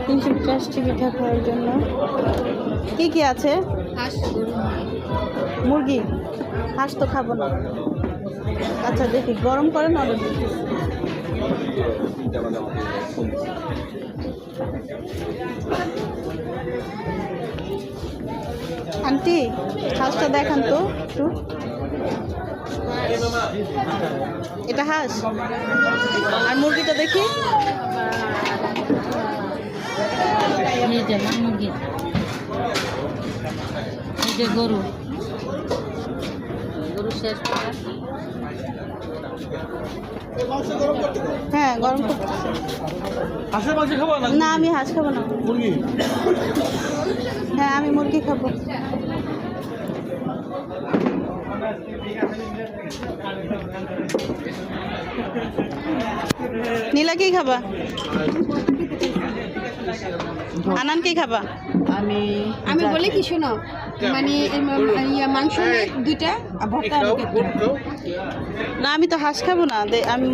350 পিঠা খাওয়ার জন্য কি কি আছে? হাঁস, মুরগি, হাঁস তো খাবো না। আচ্ছা দেখি গরম করে না অর্ডার দিচ্ছি। আন্টি হাঁসটা দেখান তো একটু। এটা হাঁস আর মুরগিটা দেখি। মুরগি, এই যে গরু শেষ করা। হ্যাঁ গরম করতেছে। হাঁসের মাংস খাবো না? না আমি হাঁস খাবো না। মুরগি? হ্যাঁ আমি মুরগি খাবো। নীলা কি খাবা? আনান কি খাবা? আমি বলি কি শোনো, মানে মাংস দুইটা ভর্তা। না আমি তো হাঁস খাবো না, আমি